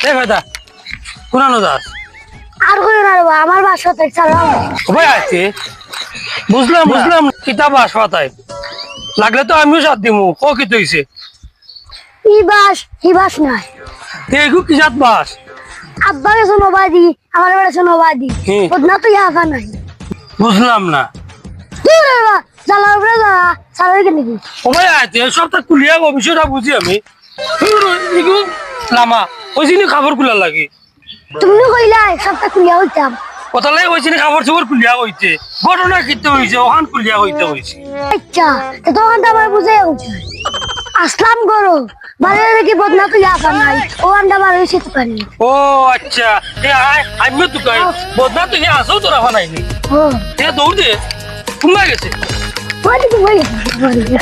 এ ভাইদা কোনানো দাস আর কই না রে আমার বাসাতে চালাও ভাই আছে বুঝলাম কিতাব আসপাতায় লাগলে তো আমিও সাথ দিমু ও কি তৈছে হিবাস নাই এগু কি জাত বাস আব্বা গেছে নবাদি আমার বেড়েছে নবাদি হুম। বদনা তো ইয়াফা নাই বুঝলাম না দূর রে বা চালাও রে যা চালাও কেন কি ও ভাই আছে সবটা কুলিয়া বিষয়টা বুঝি আমি এগু লামা ওই জিনিস খাবার কুলা লাগে তুমি কইলা সবটা কুলিয়া হইতাম কথা লাগে ওই জিনিস খাবার সবার কুলিয়া হইতে ঘটনা কিতে হইছে ওখান কুলিয়া হইতে হইছে আচ্ছা তো তখন তো আমার বুঝে উঠছে আসলাম করো বারে দেখি বদনা তো ইয়াফা নাই ও আন্ডা বার হইছে তো পারি ও আচ্ছা আমিও তো কই বদনা তো আসো তোরা বানাইনি ও দৌড় দে ঘুমা গেছে ওই দিকে